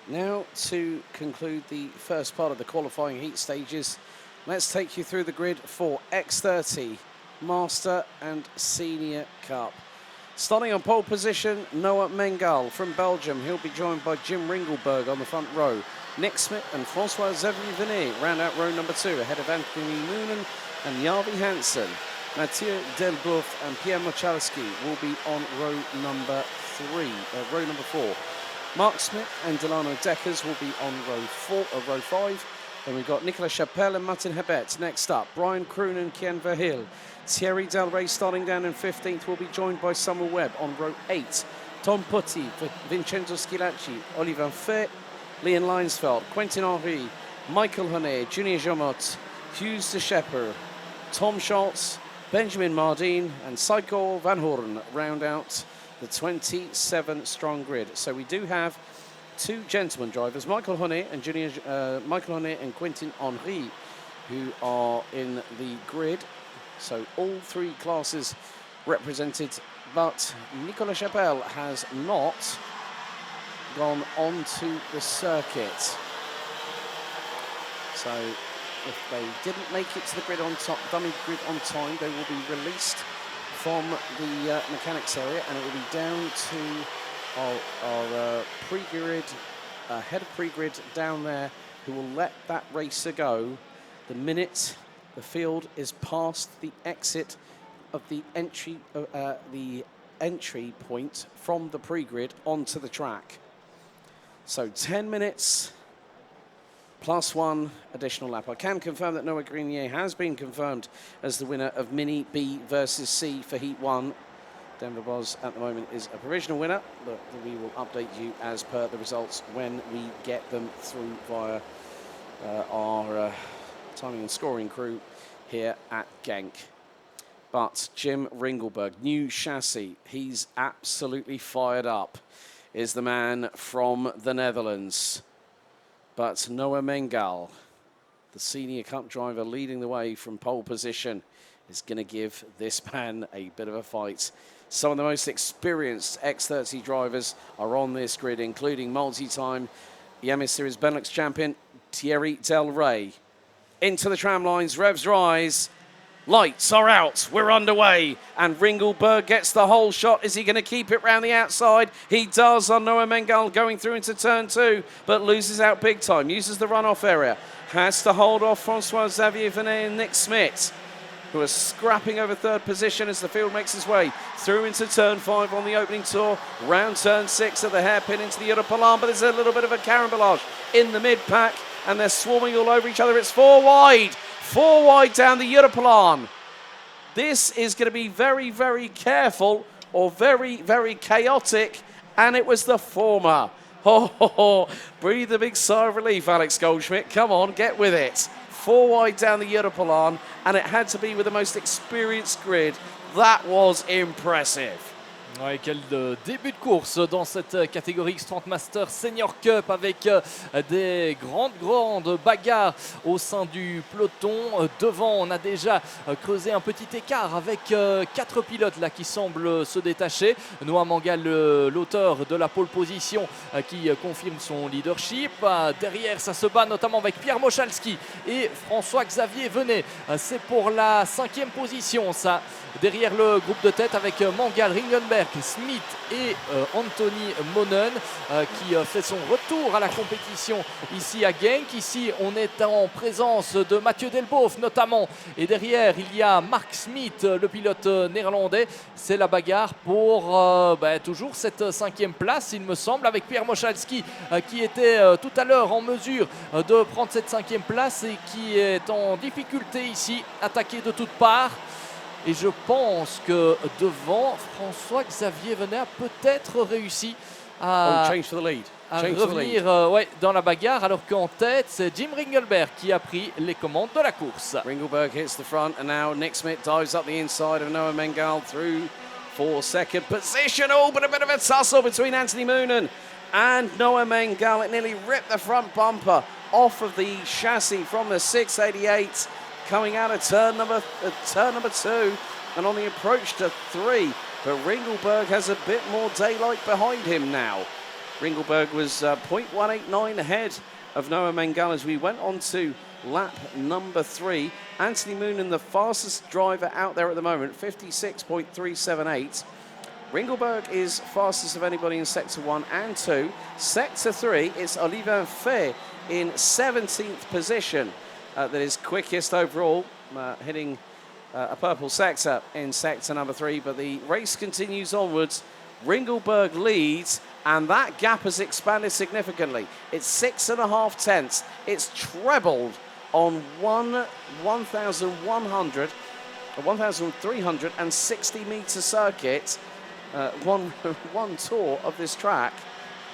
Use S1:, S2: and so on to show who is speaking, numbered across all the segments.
S1: Now to conclude the first part of the qualifying heat stages, let's take you through the grid for X30 Master and Senior Cup. Starting on pole position, Noah Mengal from Belgium. He'll be joined by Jim Ringelberg on the front row. Nick Smith and Francois-Xavier Venet round out row number 2, ahead of Anthony Moonen and Jarvi Hansen. Mathieu Delboeuf and Pierre Mochalski will be on row number 4. Mark Smith and Delano Deckers will be on row 5. Then we've got Nicolas Chapelle and Martin Hebet next up. Brian Kroon and Kian Verheul. Thierry Delray starting down in 15th will be joined by Samuel Webb on row 8. Tom Putti, Vincenzo Schilacci, Oliver Fay, Leon Leinsfeld, Quentin Henry, Michael Honnet, Junior Jomot, Hughes de Schepper, Tom Schultz, Benjamin Mardine and Saiko Van Hoorn round out the 27-strong grid. So we do have two gentleman drivers, Michael Honnet and Quentin Henry, who are in the grid. So all three classes represented, but Nicolas Chapelle has not gone onto the circuit. So if they didn't make it to the grid on top, dummy grid on time, they will be released from the mechanics area, and it will be down to our pre-grid, head of pre-grid down there, who will let that racer go the minute the field is past the exit of the entry point from the pre-grid onto the track. So 10 minutes plus 1 additional lap. I can confirm that Noah Grenier has been confirmed as the winner of Mini B versus C for Heat 1. Denver Boz at the moment is a provisional winner, but we will update you as per the results when we get them through via our timing and scoring crew here at Genk. But Jim Ringelberg, new chassis, he's absolutely fired up, is the man from the Netherlands. But Noah Mengal, the Senior Cup driver leading the way from pole position, is going to give this man a bit of a fight. Some of the most experienced X30 drivers are on this grid, including multi-time Yamis Series Benelux champion Thierry Delray. Into the tram lines, revs rise. Lights are out, we're underway, and Ringelberg gets the whole shot. Is he going to keep it round the outside? He does on Noah Mengal going through into turn 2, but loses out big time, uses the runoff area. Has to hold off Francois-Xavier Venet and Nick Smith, who are scrapping over third position as the field makes its way through into turn 5 on the opening tour. Round turn 6 at the hairpin into the Europalan, but there's a little bit of a carambolage in the mid-pack, and they're swarming all over each other. It's 4 wide. 4 wide down the Europlan. This is going to be very, very careful or very, very chaotic, and it was the former. Breathe a big sigh of relief, Alex Goldschmidt. Come on, get with it. 4 wide down the Europlan, and it had to be with the most experienced grid. That was impressive.
S2: Ouais, quel début de course dans cette catégorie X30 Master Senior Cup avec des grandes bagarres au sein du peloton. Devant, on a déjà creusé un petit écart avec 4 pilotes là qui semblent se détacher. Noah Mengal, l'auteur de la pole position, qui confirme son leadership. Derrière, ça se bat notamment avec Pierre Mochalski et François-Xavier Venet. C'est pour la 5e position, ça. Derrière le groupe de tête avec Mengal, Ringenberg, Smith et Anthony Moonen qui fait son retour à la compétition ici à Genk. Ici, on est en présence de Mathieu Delboeuf notamment. Et derrière, il y a Mark Smith, le pilote néerlandais. C'est la bagarre pour toujours cette 5e place, il me semble, avec Pierre Mochalski qui était tout à l'heure en mesure de prendre cette 5e place et qui est en difficulté ici, attaqué de toutes parts. Et je pense que devant, François-Xavier Venet a peut-être réussi à revenir dans la bagarre, alors qu'en tête, c'est Jim Ringelberg qui a pris les commandes de la course.
S1: Ringelberg hits the front, and now Nick Smith dives up the inside of Noah Mengal through for second position. Oh, but a bit of a tussle between Anthony Moonen and Noah Mengal. It nearly ripped the front bumper off of the chassis from the 688. Coming out of turn number 2 and on the approach to 3. But Ringelberg has a bit more daylight behind him now. Ringelberg was 0.189 ahead of Noah Mengal as we went on to lap number 3. Anthony Moonen, the fastest driver out there at the moment, 56.378. Ringelberg is fastest of anybody in Sector 1 and 2. Sector 3, it's Oliver Fay in 17th position that is quickest overall, hitting a purple sector in sector number 3, but the race continues onwards. Ringelberg leads, and that gap has expanded significantly. It's 6.5 tenths. It's trebled on 1,360 metre circuit, one tour of this track,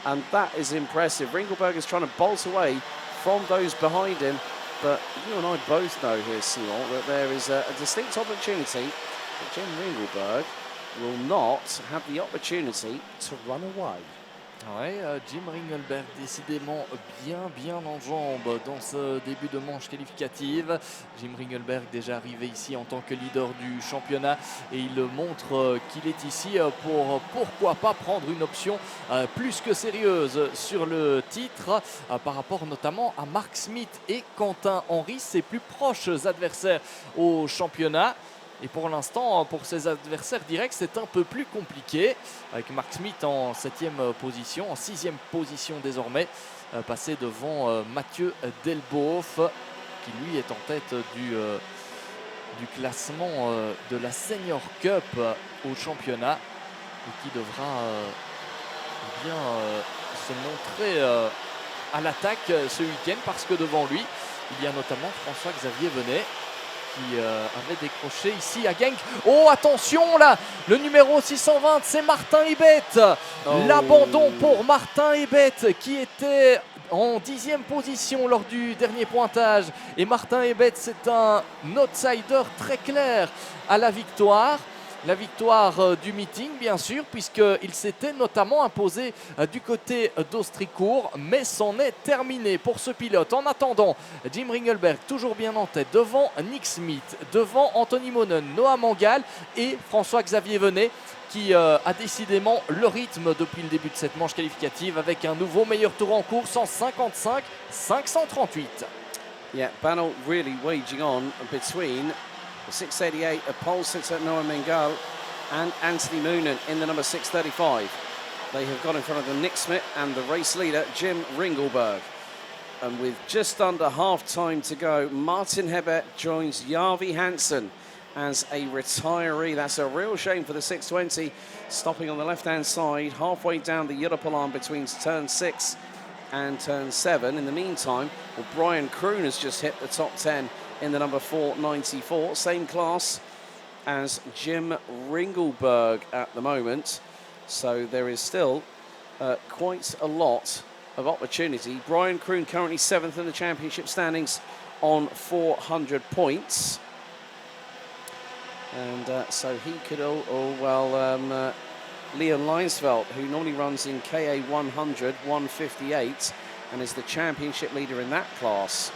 S1: and that is impressive. Ringelberg is trying to bolt away from those behind him, but you and I both know here, Simon, that there is a distinct opportunity that Jim Ringelberg will not have the opportunity to run away.
S2: Ouais, Jim Ringelberg décidément bien en jambes dans ce début de manche qualificative. Jim Ringelberg déjà arrivé ici en tant que leader du championnat et il montre qu'il est ici pour pourquoi pas prendre une option plus que sérieuse sur le titre par rapport notamment à Mark Smith et Quentin Henry, ses plus proches adversaires au championnat. Et pour l'instant, pour ses adversaires directs, c'est un peu plus compliqué. Avec Mark Smith en 7e position, en 6e position désormais, passé devant Mathieu Delboeuf, qui lui est en tête du classement de la Senior Cup au championnat et qui devra bien se montrer à l'attaque ce week-end parce que devant lui, il y a notamment François-Xavier Venet qui avait décroché ici à Genk. Oh, attention là, le numéro 620, c'est Martin Hibet. L'abandon pour Martin Hibet qui était en 10e position lors du dernier pointage. Et Martin Hibet, c'est un outsider très clair à la victoire. La victoire du meeting, bien sûr, puisqu'il s'était notamment imposé du côté d'Austricourt, mais c'en est terminé pour ce pilote. En attendant, Jim Ringelberg, toujours bien en tête, devant Nick Smith, devant Anthony Moonen, Noah Mengal et François-Xavier Venet, qui a décidément le rythme depuis le début de cette manche qualificative, avec un nouveau meilleur tour en course en 55-538.
S1: Yeah, battle really waging on between the 688 of pole sitter Noah Mengal and Anthony Moonen in the number 635. They have got in front of the Nick Smith and the race leader, Jim Ringelberg. And with just under half time to go, Martin Hebert joins Jarvi Hansen as a retiree. That's a real shame for the 620, stopping on the left-hand side, halfway down the Europolan between turn 6 and turn 7. In the meantime, well, Brian Kroon has just hit the top 10 in the number 494, same class as Jim Ringelberg at the moment. So there is still quite a lot of opportunity. Brian Kroon currently 7th in the championship standings on 400 points. And so he could, Leon Leinsveld, who normally runs in KA 100, 158, and is the championship leader in that class,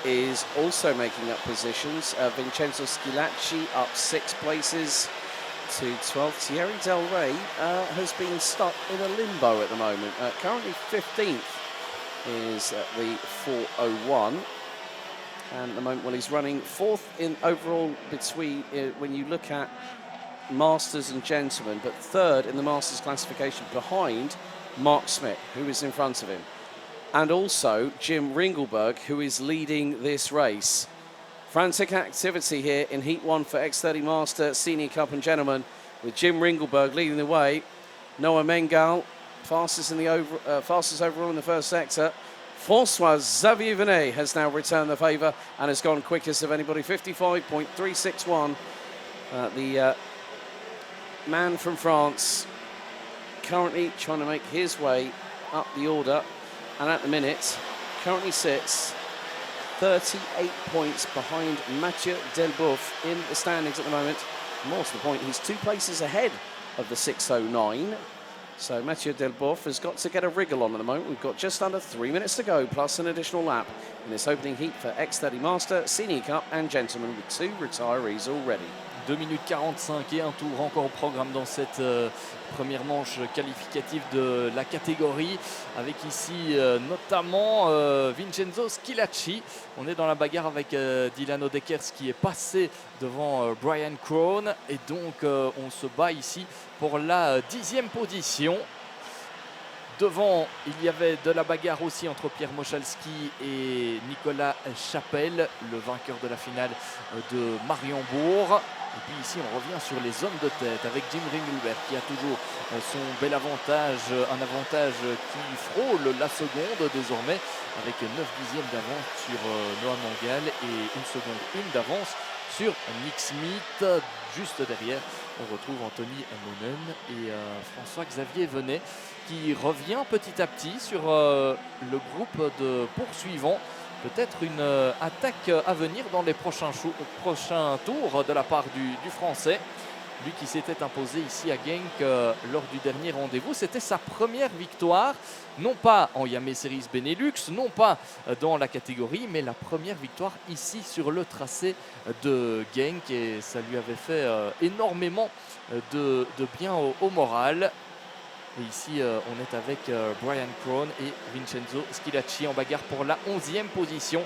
S1: is also making up positions. Vincenzo Schilacci up 6 places to 12th. Thierry Del Rey has been stuck in a limbo at the moment. Currently 15th is the 401. And at the moment, well, he's running 4th in overall between, when you look at Masters and Gentlemen, but 3rd in the Masters classification behind Mark Smith, who is in front of him. And also Jim Ringelberg, who is leading this race. Frantic activity here in Heat 1 for X30 Master Senior Cup and Gentlemen, with Jim Ringelberg leading the way. Noah Mengal, fastest overall in the first sector. François-Xavier Venet has now returned the favour and has gone quickest of anybody, 55.361. The man from France currently trying to make his way up the order, and at the minute currently sits 38 points behind Mathieu Delboeuf in the standings at the moment. More to the point, he's 2 places ahead of the 609. So Mathieu Delboeuf has got to get a wriggle on at the moment. We've got just under 3 minutes to go, plus an additional lap in this opening heat for X30 Master, Senior Cup and Gentlemen, with 2 retirees already.
S2: 2 minutes 45 et un tour encore au programme dans cette première manche qualificative de la catégorie, avec ici notamment Vincenzo Schilacci. On est dans la bagarre avec Dilano Deckers qui est passé devant Brian Krohn, et donc on se bat ici pour la 10e position. Devant, il y avait de la bagarre aussi entre Pierre Mochalski et Nicolas Chapelle, le vainqueur de la finale de Mariembourg. Et puis ici, on revient sur les hommes de tête avec Jim Ringelberg qui a toujours son bel avantage, un avantage qui frôle la seconde désormais, avec 9 dixièmes d'avance sur Noah Mangal et 1 seconde 1 d'avance sur Nick Smith. Juste derrière, on retrouve Anthony Monen et François-Xavier Venet qui revient petit à petit sur le groupe de poursuivants. Peut-être une attaque à venir dans les prochains tours de la part du Français. Lui qui s'était imposé ici à Genk lors du dernier rendez-vous. C'était sa première victoire, non pas en Yamé Series Benelux, non pas dans la catégorie, mais la première victoire ici sur le tracé de Genk. Et ça lui avait fait énormément de bien au moral. Et ici, on est avec Brian Krohn et Vincenzo Schilacci en bagarre pour la 11e position.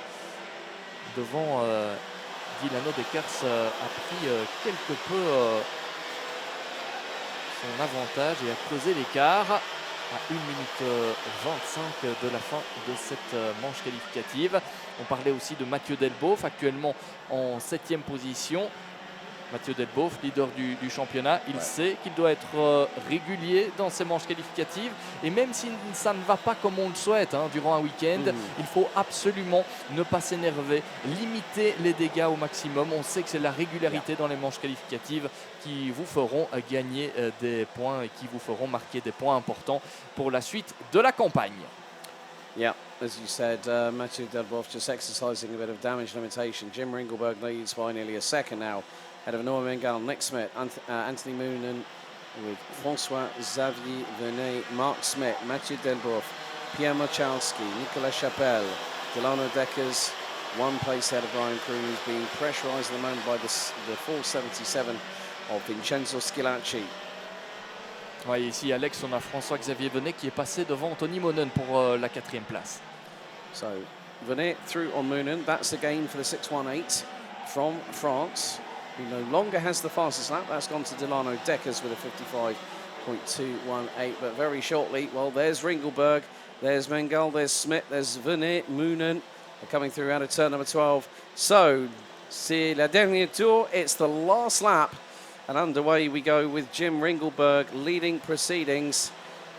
S2: Devant Dilano Deckers a pris quelque peu son avantage et a creusé l'écart à 1 minute 25 de la fin de cette manche qualificative. On parlait aussi de Mathieu Delboeuf, actuellement en 7e position. Mathieu Delboeuf, leader du championnat, il sait qu'il doit être régulier dans ces manches qualificatives. Et même si ça ne va pas comme on le souhaite durant un week-end, il faut absolument ne pas s'énerver, limiter les dégâts au maximum. On sait que c'est la régularité dans les manches qualificatives qui vous feront gagner des points et qui vous feront marquer des points importants pour la suite de la campagne.
S1: Yeah, as you said, Mathieu Delboeuf just exercising a bit of damage limitation. Jim Ringelberg leads by nearly a second now. Ahead of Noah Mangal, Nick Smith, Anthony Moonen with François-Xavier Venet, Mark Smith, Mathieu Delboeuf, Pierre Mochalski, Nicolas Chapelle, Dilano Deckers, 1 place ahead of Brian Krohn, who's being pressurised at the moment by the 477 of Vincenzo Schilacci.
S2: Ouais, ici, Alex, on a François-Xavier Venet qui est passé devant Anthony Monen pour la 4e place.
S1: So, Venet through on Moonen. That's the gain for the 618 from France, who no longer has the fastest lap. That's gone to Dilano Deckers with a 55.218. But very shortly, well, there's Ringelberg, there's Mangal, there's Smith, there's Venet, Moonen. They're coming through out of turn number 12. So, c'est la dernière tour. It's the last lap. And underway we go with Jim Ringelberg leading proceedings,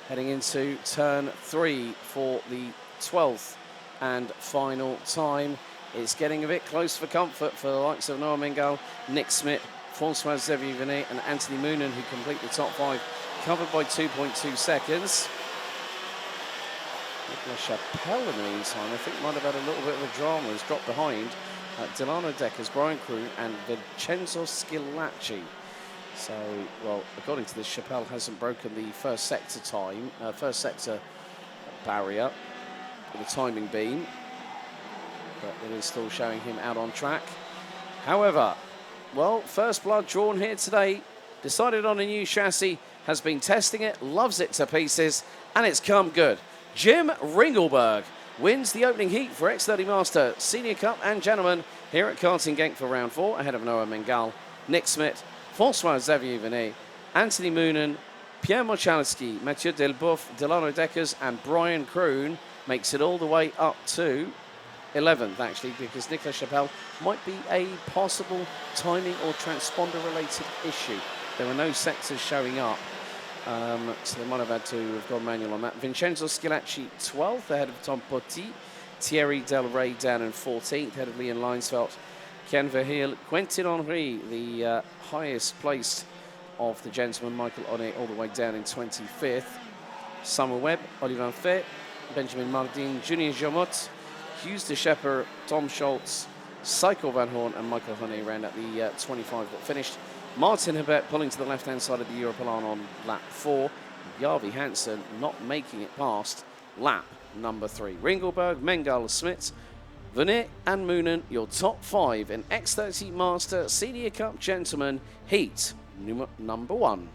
S1: heading into turn 3 for the 12th and final time. It's getting a bit close for comfort for the likes of Noah Mangal, Nick Smith, François-Xavier Venet and Anthony Moonen, who complete the top 5, covered by 2.2 seconds. Nicolas Chapelle, in the meantime, I think might have had a little bit of a drama. Has dropped behind Dilano Deckers, Brian Krohn and Vincenzo Schilacci. So, well, according to this, Chapelle hasn't broken the first sector barrier with a timing beam, but it is still showing him out on track. However, well, first blood drawn here today, decided on a new chassis, has been testing it, loves it to pieces, and it's come good. Jim Ringelberg wins the opening heat for X30 Master Senior Cup and Gentlemen here at Karting Genk for round 4, ahead of Noah Mangal, Nick Smith, François-Xavier Venet, Anthony Moonen, Pierre Mochalski, Mathieu Delboeuf, Dilano Deckers and Brian Krohn. Makes it all the way up to 11th, actually, because Nicolas Chapelle might be a possible timing or transponder-related issue. There were no sectors showing up, so they might have had to have gone manual on that. Vincenzo Schilacci, 12th, ahead of Tom Petit. Thierry Del Rey down in 14th, ahead of Leon Leinsfeld. Ken Verheul, Quentin Henry, the highest placed of the gentlemen, Michael Onet, all the way down in 25th. Summer Webb, Oliver Fett, Benjamin Mardin, Junior Jomot, Hughes de Schepper, Tom Schultz, Cycle Van Horn and Michael Honey round at the 25 that finished. Martin Hebert pulling to the left-hand side of the Europelan on lap 4. Jarvi Hansen not making it past lap number 3. Ringelberg, Mangal, Smith, Vanit and Moonen, your top 5 in X30 Master Senior Cup Gentlemen Heat number 1.